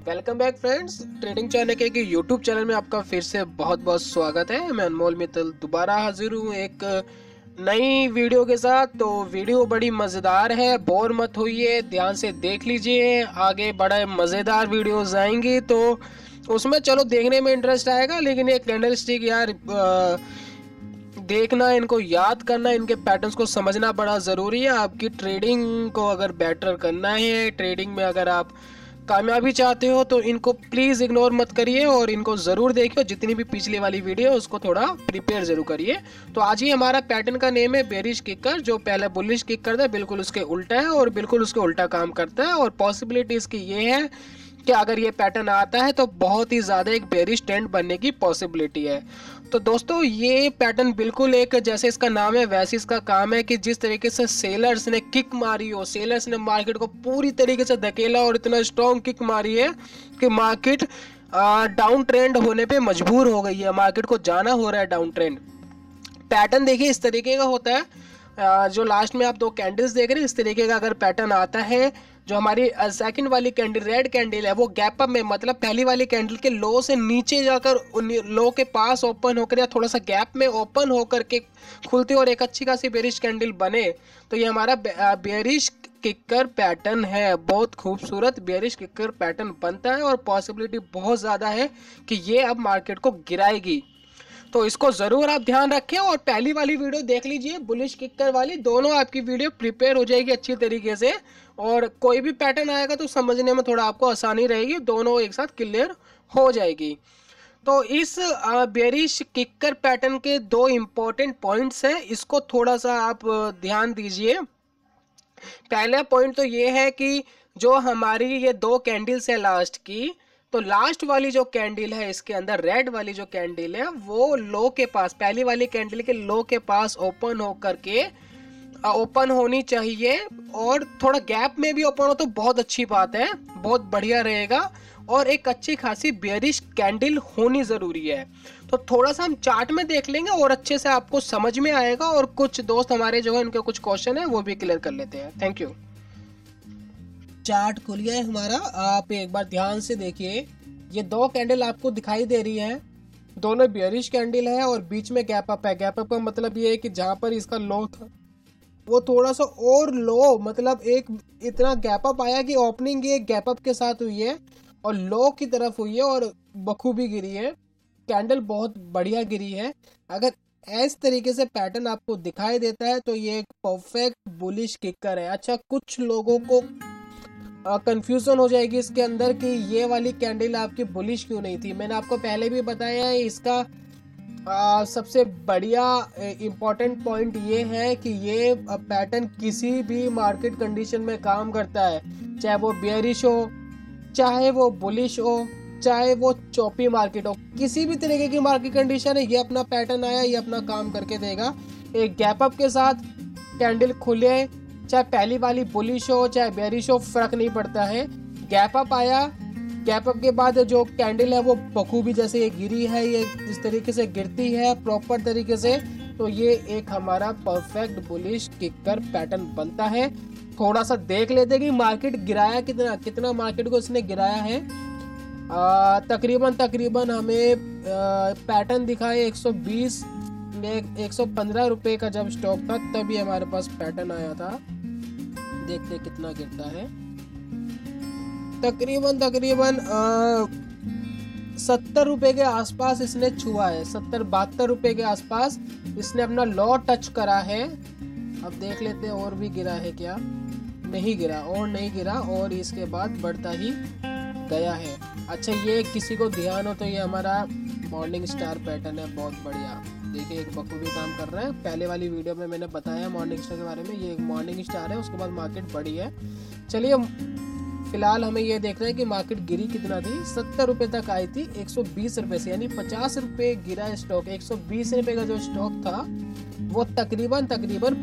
Welcome back friends. Trading channel के YouTube channel में आपका फिर से बहुत बहुत स्वागत है। मैं अनमोल मित्तल दोबारा हाजिर हूँ एक नई वीडियो के साथ। तो वीडियो बड़ी मज़ेदार है, बोर मत होइए, ध्यान से देख लीजिए। आगे बड़े मज़ेदार वीडियोस आएंगी तो उसमें चलो देखने में इंटरेस्ट आएगा, लेकिन ये कैंडल स्टिक यार देखना, इनको याद करना, इनके पैटर्न्स को समझना बड़ा ज़रूरी है। आपकी ट्रेडिंग को अगर बेटर करना है, ट्रेडिंग में अगर आप कामयाबी चाहते हो तो इनको प्लीज़ इग्नोर मत करिए और इनको ज़रूर देखिए। जितनी भी पिछली वाली वीडियो है उसको थोड़ा प्रिपेयर ज़रूर करिए। तो आज ही हमारा पैटर्न का नेम है बेरिश किकर, जो पहले बुलिश किक करता है बिल्कुल उसके उल्टा है और बिल्कुल उसके उल्टा काम करता है। और पॉसिबिलिटी इसकी ये है कि अगर ये पैटर्न आता है तो बहुत ही ज़्यादा एक बेरिश ट्रेंड बनने की पॉसिबिलिटी है। तो दोस्तों ये पैटर्न बिल्कुल एक, जैसे इसका नाम है वैसे इसका काम है कि जिस तरीके से सेलर्स ने किक मारी हो, सेलर्स ने मार्केट को पूरी तरीके से धकेला और इतना स्ट्रॉन्ग किक मारी है कि मार्केट डाउन ट्रेंड होने पे मजबूर हो गई है, मार्केट को जाना हो रहा है डाउन ट्रेंड। पैटर्न देखिए इस तरीके का होता है। जो लास्ट में आप दो कैंडल्स देख रहे हैं, इस तरीके का अगर पैटर्न आता है, जो हमारी सेकंड वाली कैंडल रेड कैंडल है वो गैप अप में, मतलब पहली वाली कैंडल के लो से नीचे जाकर लो के पास ओपन होकर या थोड़ा सा गैप में ओपन होकर के खुलती और एक अच्छी खासी बेरिश कैंडल बने, तो ये हमारा बेरिश किकर पैटर्न है। बहुत खूबसूरत बेरिश किकर पैटर्न बनता है और पॉसिबिलिटी बहुत ज़्यादा है कि ये अब मार्केट को गिराएगी। तो इसको ज़रूर आप ध्यान रखें और पहली वाली वीडियो देख लीजिए, बुलिश किकर वाली, दोनों आपकी वीडियो प्रिपेयर हो जाएगी अच्छी तरीके से और कोई भी पैटर्न आएगा तो समझने में थोड़ा आपको आसानी रहेगी, दोनों एक साथ क्लियर हो जाएगी। तो इस बेरिश किकर पैटर्न के दो इम्पोर्टेंट पॉइंट्स हैं, इसको थोड़ा सा आप ध्यान दीजिए। पहला पॉइंट तो ये है कि जो हमारी ये दो कैंडल्स है लास्ट की, तो लास्ट वाली जो कैंडल है इसके अंदर रेड वाली जो कैंडल है वो लो के पास, पहली वाली कैंडल के लो के पास ओपन होकर के ओपन होनी चाहिए और थोड़ा गैप में भी ओपन हो तो बहुत अच्छी बात है, बहुत बढ़िया रहेगा। और एक अच्छी खासी बेरिश कैंडल होनी ज़रूरी है। तो थोड़ा सा हम चार्ट में देख लेंगे और अच्छे से आपको समझ में आएगा और कुछ दोस्त हमारे जो है उनके कुछ क्वेश्चन है वो भी क्लियर कर लेते हैं। Thank you. चार्ट खुलिए हमारा, आप एक बार ध्यान से देखिए। ये दो कैंडल आपको दिखाई दे रही है, दोनों बेरिश कैंडल है और बीच में गैप अप है। गैप अप का मतलब ये है कि जहां पर इसका लो था वो थोड़ा सा और लो, मतलब एक इतना गैप अप आया कि ओपनिंग ये गैप अप के साथ हुई है और लो की तरफ हुई है और बखूबी गिरी है। कैंडल बहुत बढ़िया गिरी है। अगर इस तरीके से पैटर्न आपको दिखाई देता है तो ये एक परफेक्ट बुलिश किकर है। अच्छा, कुछ लोगों को कंफ्यूजन हो जाएगी इसके अंदर कि ये वाली कैंडल आपकी बुलिश क्यों नहीं थी। मैंने आपको पहले भी बताया है, इसका सबसे बढ़िया इम्पोर्टेंट पॉइंट ये है कि ये पैटर्न किसी भी मार्केट कंडीशन में काम करता है, चाहे वो बेयरिश हो, चाहे वो बुलिश हो, चाहे वो चौपी मार्केट हो, किसी भी तरीके की मार्केट कंडीशन है, ये अपना पैटर्न आया, ये अपना काम करके देगा। एक गैप अप के साथ कैंडल खुले, चाहे पहली वाली बुलिश हो चाहे बेरिश हो, फर्क नहीं पड़ता है। गैप अप आया, गैप अप के बाद जो कैंडल है वो बखूबी जैसे ये गिरी है, ये इस तरीके से गिरती है प्रॉपर तरीके से, तो ये एक हमारा परफेक्ट बुलिश किकर पैटर्न बनता है। थोड़ा सा देख लेते कि मार्केट गिराया कितना मार्केट को इसने गिराया है। तकरीबन हमें पैटर्न दिखाए 120 में 115 रुपए का जब स्टॉक था तभी हमारे पास पैटर्न आया था। देखते कितना गिरता है। तकरीबन 70 रुपए के आसपास इसने छुआ है, 70-72 रुपए के आसपास इसने अपना लॉ टच करा है। अब देख लेते हैं और भी गिरा है क्या। नहीं गिरा और इसके बाद बढ़ता ही गया है। अच्छा, ये किसी को ध्यान हो तो ये हमारा मॉर्निंग स्टार पैटर्न है, बहुत बढ़िया। देखिए एक बखूबी काम कर रहा है। पहले वाली वीडियो में मैंने बताया मॉर्निंग स्टार के बारे में, ये एक मॉर्निंग स्टार है, उसके बाद मार्केट बढ़ी है। चलिए फिलहाल हमें ये देखना है कि मार्केट गिरी कितना थी। 70 रुपए तक आई थी 120 रुपए से, यानी 50 रुपए गिरा स्टॉक। 120 रुपए का जो स्टॉक था वो तकरीबन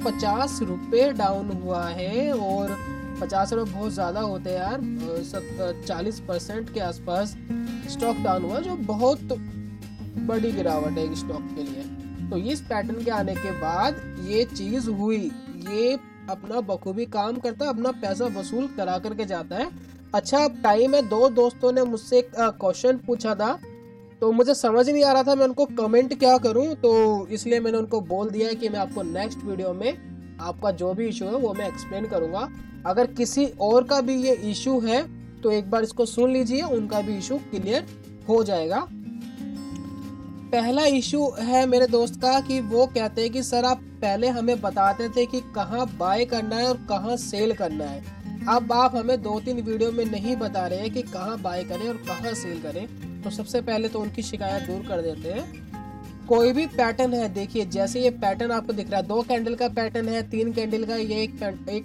50 रुपए डाउन हुआ है। और 50 रुपए बहुत ज़्यादा होते हैं यार, 40% के आसपास स्टॉक डाउन हुआ, जो बहुत बड़ी गिरावट है एक स्टॉक के लिए। तो इस पैटर्न के आने के बाद ये चीज़ हुई, ये अपना बखूबी काम करता है, अपना पैसा वसूल करा करके जाता है। अच्छा टाइम है, दो दोस्तों ने मुझसे एक क्वेश्चन पूछा था, तो मुझे समझ नहीं आ रहा था मैं उनको कमेंट क्या करूं, तो इसलिए मैंने उनको बोल दिया है कि मैं आपको नेक्स्ट वीडियो में आपका जो भी इशू है वो मैं एक्सप्लेन करूंगा। अगर किसी और का भी ये इशू है तो एक बार इसको सुन लीजिए, उनका भी इशू क्लियर हो जाएगा। पहला इशू है मेरे दोस्त का कि वो कहते हैं कि सर आप पहले हमें बताते थे कि कहाँ बाय करना है और कहाँ सेल करना है, अब आप हमें 2-3 वीडियो में नहीं बता रहे हैं कि कहाँ बाय करें और कहाँ सेल करें। तो सबसे पहले तो उनकी शिकायत दूर कर देते हैं। कोई भी पैटर्न है, देखिए जैसे ये पैटर्न आपको दिख रहा है, 2 कैंडल का पैटर्न है, 3 कैंडल का, ये एक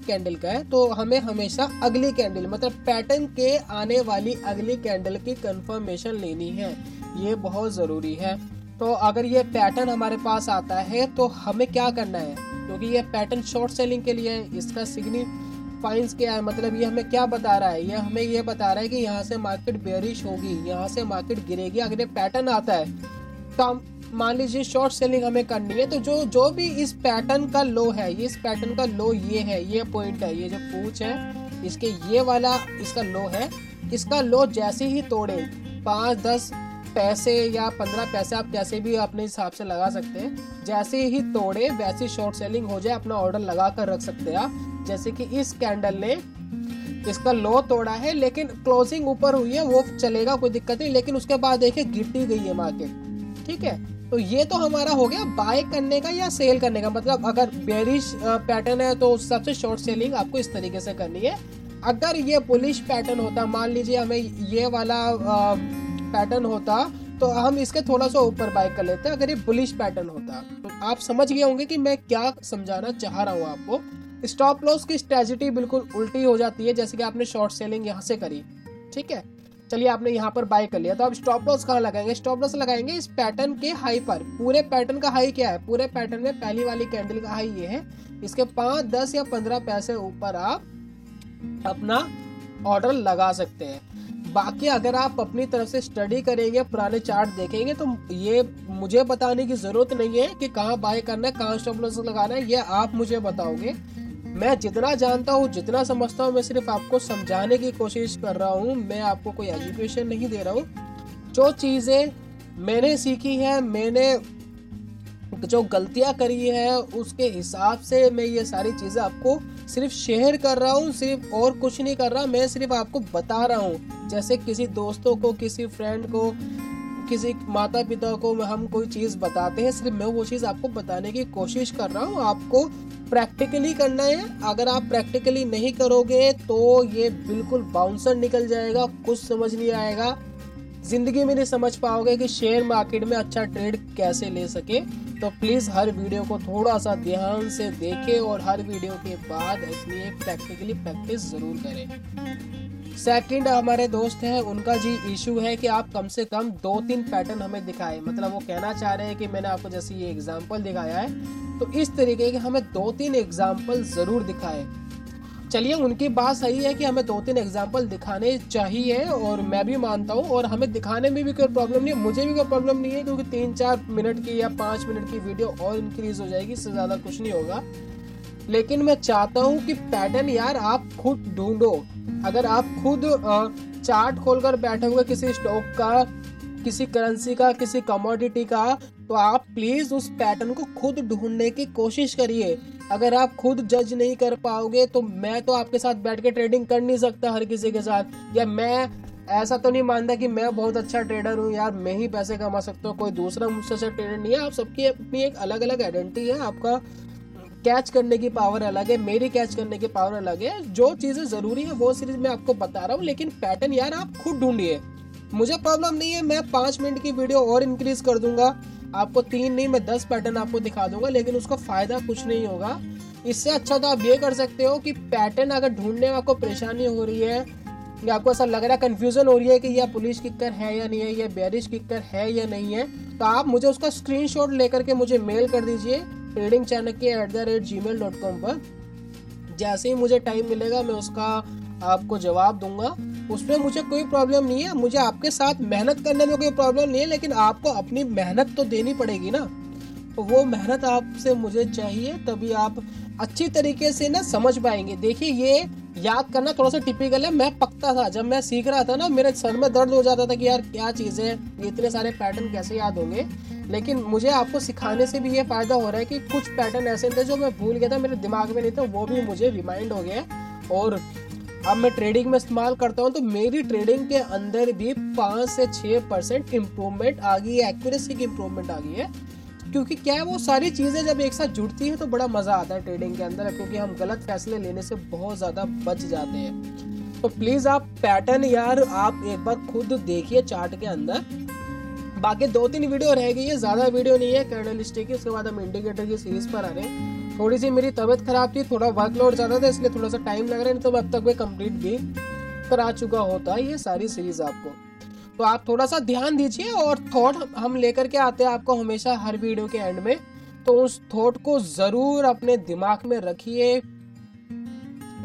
कैंडल का है, तो हमें हमेशा अगली कैंडल मतलब पैटर्न के आने वाली अगली कैंडल की कंफर्मेशन लेनी है, ये बहुत ज़रूरी है। तो अगर ये पैटर्न हमारे पास आता है तो हमें क्या करना है, क्योंकि ये पैटर्न शॉर्ट सेलिंग के लिए है, इसका सिग्निफाइंस क्या है, मतलब ये हमें क्या बता रहा है, ये हमें ये बता रहा है कि यहाँ से मार्केट बेयरिश होगी, यहाँ से मार्केट गिरेगी। अगर ये पैटर्न आता है तो मान लीजिए शॉर्ट सेलिंग हमें करनी है, तो जो भी इस पैटर्न का लो है, ये इस पैटर्न का लो ये है, ये पॉइंट है, ये जो पूंछ है इसके ये वाला इसका लो है, इसका लो जैसे ही तोड़े 5-10 पैसे या 15 पैसे आप कैसे भी अपने हिसाब से लगा सकते हैं, जैसे ही तोड़े वैसी शॉर्ट सेलिंग हो जाए, अपना ऑर्डर लगा कर रख सकते हैं आप। जैसे कि इस कैंडल ने इसका लो तोड़ा है लेकिन क्लोजिंग ऊपर हुई है, वो चलेगा, कोई दिक्कत नहीं, लेकिन उसके बाद देखिए गिरती गई है मार्केट, ठीक है। तो ये तो हमारा हो गया बाय करने का या सेल करने का, मतलब अगर बेरिश पैटर्न है तो सबसे शॉर्ट सेलिंग आपको इस तरीके से करनी है। अगर ये बुलिश पैटर्न होता, मान लीजिए हमें ये वाला पैटर्न होता तो हम इसके थोड़ा सा ऊपर बाय कर लेते हैं, अगर ये बुलिश पैटर्न होता। तो आप समझ गए होंगे कि मैं क्या समझाना चाह रहा हूँ आपको। स्टॉप लॉस की स्ट्रेटजी बिल्कुल उल्टी हो जाती है, जैसे कि आपने शॉर्ट सेलिंग यहाँ से करी, ठीक है, चलिए आपने यहाँ पर बाय कर लिया, तो अब स्टॉप लॉस कहाँ लगाएंगे, स्टॉप लॉस लगाएंगे इस पैटर्न के हाई पर। पूरे पैटर्न का हाई क्या है, पूरे पैटर्न में पहली वाली कैंडल का हाई ये है, इसके 5, 10 या 15 पैसे ऊपर आप अपना ऑर्डर लगा सकते हैं। बाकी अगर आप अपनी तरफ से स्टडी करेंगे, पुराने चार्ट देखेंगे, तो ये मुझे बताने की जरूरत नहीं है कि कहाँ बाय करना है, कहाँ स्टॉप लॉस लगाना है, ये आप मुझे बताओगे। मैं जितना जानता हूँ, जितना समझता हूँ, मैं सिर्फ आपको समझाने की कोशिश कर रहा हूँ, मैं आपको कोई एजुकेशन नहीं दे रहा हूँ। जो चीज़ें मैंने सीखी है, मैंने जो गलतियाँ करी है, उसके हिसाब से मैं ये सारी चीज़ें आपको सिर्फ शेयर कर रहा हूँ, सिर्फ और कुछ नहीं कर रहा, मैं सिर्फ आपको बता रहा हूँ। जैसे किसी दोस्तों को, किसी फ्रेंड को, किसी माता पिता को हम कोई चीज़ बताते हैं, सिर्फ मैं वो चीज़ आपको बताने की कोशिश कर रहा हूँ। आपको प्रैक्टिकली करना है, अगर आप प्रैक्टिकली नहीं करोगे तो ये बिल्कुल बाउंसर निकल जाएगा, कुछ समझ नहीं आएगा, जिंदगी में नहीं समझ पाओगे कि शेयर मार्केट में अच्छा ट्रेड कैसे ले सके। तो प्लीज़ हर वीडियो को थोड़ा सा ध्यान से देखें और हर वीडियो के बाद अपनी एक प्रैक्टिकली प्रैक्टिस ज़रूर करें। सेकंड हमारे दोस्त हैं, उनका जी इशू है कि आप कम से कम 2-3 पैटर्न हमें दिखाएं, मतलब वो कहना चाह रहे हैं कि मैंने आपको जैसे ये एग्जांपल दिखाया है तो इस तरीके के हमें 2-3 एग्जांपल ज़रूर दिखाएं। चलिए उनकी बात सही है कि हमें 2-3 एग्जांपल दिखाने चाहिए और मैं भी मानता हूँ, और हमें दिखाने में भी कोई प्रॉब्लम नहीं है, मुझे भी कोई प्रॉब्लम नहीं है, क्योंकि 3-4 मिनट की या 5 मिनट की वीडियो और इंक्रीज हो जाएगी, इससे ज़्यादा कुछ नहीं होगा। लेकिन मैं चाहता हूँ कि पैटर्न यार आप खुद ढूंढो। अगर आप खुद चार्ट खोलकर बैठे हुए किसी स्टॉक का, किसी करेंसी का, किसी कमोडिटी का, तो आप प्लीज उस पैटर्न को खुद ढूंढने की कोशिश करिए। अगर आप खुद जज नहीं कर पाओगे तो मैं तो आपके साथ बैठ के ट्रेडिंग कर नहीं सकता हर किसी के साथ, या मैं ऐसा तो नहीं मानता कि मैं बहुत अच्छा ट्रेडर हूँ यार, मैं ही पैसे कमा सकता हूँ, कोई दूसरा मुझसे अच्छा ट्रेडर नहीं है। आप सबकी अपनी एक अलग अलग आइडेंटिटी है, आपका कैच करने की पावर अलग है, मेरी कैच करने की पावर अलग है। जो चीज़ें ज़रूरी है वो सिर्फ मैं आपको बता रहा हूँ, लेकिन पैटर्न यार आप खुद ढूंढिए। मुझे प्रॉब्लम नहीं है, मैं 5 मिनट की वीडियो और इंक्रीज कर दूंगा, आपको 3 नहीं मैं 10 पैटर्न आपको दिखा दूंगा, लेकिन उसका फायदा कुछ नहीं होगा। इससे अच्छा तो आप ये कर सकते हो कि पैटर्न अगर ढूंढने में आपको परेशानी हो रही है, या आपको ऐसा लग रहा है, कंफ्यूजन हो रही है कि यह पुलिस किक्कर है या नहीं है, यह बेरिश किक्कर है या नहीं है, तो आप मुझे उसका स्क्रीनशॉट लेकर के मुझे मेल कर दीजिए tradingchanakya@gmail.com पर। जैसे ही मुझे टाइम मिलेगा मैं उसका आपको जवाब दूंगा, उसमें मुझे कोई प्रॉब्लम नहीं है, मुझे आपके साथ मेहनत करने में कोई प्रॉब्लम नहीं है, लेकिन आपको अपनी मेहनत तो देनी पड़ेगी ना, तो वो मेहनत आपसे मुझे चाहिए, तभी आप अच्छी तरीके से ना समझ पाएंगे। देखिए ये याद करना थोड़ा सा टिपिकल है, मैं पकता था जब मैं सीख रहा था ना, मेरे सर में दर्द हो जाता था कि यार क्या चीज़ है, ये इतने सारे पैटर्न कैसे याद होंगे। लेकिन मुझे आपको सिखाने से भी ये फ़ायदा हो रहा है कि कुछ पैटर्न ऐसे थे जो मैं भूल गया था, मेरे दिमाग में नहीं था, वो भी मुझे रिमाइंड हो गया। और अब मैं ट्रेडिंग में इस्तेमाल करता हूँ तो मेरी ट्रेडिंग के अंदर भी 5 से 6% इम्प्रूवमेंट आ गई है, एक्यूरेसी की इम्प्रूवमेंट आ गई है। क्योंकि क्या है, वो सारी चीज़ें जब एक साथ जुड़ती हैं तो बड़ा मज़ा आता है ट्रेडिंग के अंदर, क्योंकि हम गलत फैसले लेने से बहुत ज़्यादा बच जाते हैं। तो प्लीज़ आप पैटर्न यार आप एक बार खुद देखिए चार्ट के अंदर। बाकी 2-3 वीडियो रह गई है, ज़्यादा वीडियो नहीं है कैंडलस्टिक की, उसके बाद हम इंडिकेटर की सीरीज़ पर आ रहे हैं। थोड़ी सी मेरी तबीयत खराब थी, थोड़ा वर्कलोड ज़्यादा था, इसलिए थोड़ा सा टाइम लग रहा है, नहीं तो मैं अब तक मैं कंप्लीट भी करा चुका होता ये सारी सीरीज़ आपको। तो आप थोड़ा सा ध्यान दीजिए और थॉट हम लेकर के आते हैं आपको हमेशा हर वीडियो के एंड में, तो उस थॉट को ज़रूर अपने दिमाग में रखिए।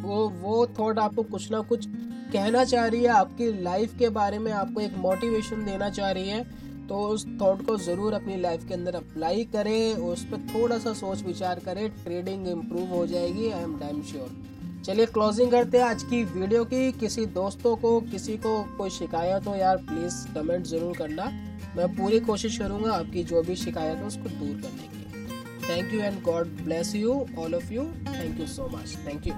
वो थॉट आपको कुछ ना कुछ कहना चाह रही है, आपकी लाइफ के बारे में आपको एक मोटिवेशन देना चाह रही है। तो उस थॉट को ज़रूर अपनी लाइफ के अंदर अप्लाई करें, उस पर थोड़ा सा सोच विचार करें, ट्रेडिंग इम्प्रूव हो जाएगी, आई एम डैम श्योर। चलिए क्लोजिंग करते हैं आज की वीडियो की। किसी दोस्तों को किसी को कोई शिकायत हो यार प्लीज़ कमेंट ज़रूर करना, मैं पूरी कोशिश करूँगा आपकी जो भी शिकायत हो उसको दूर करने की। Thank you and God bless you all of you. Thank you so much. Thank you.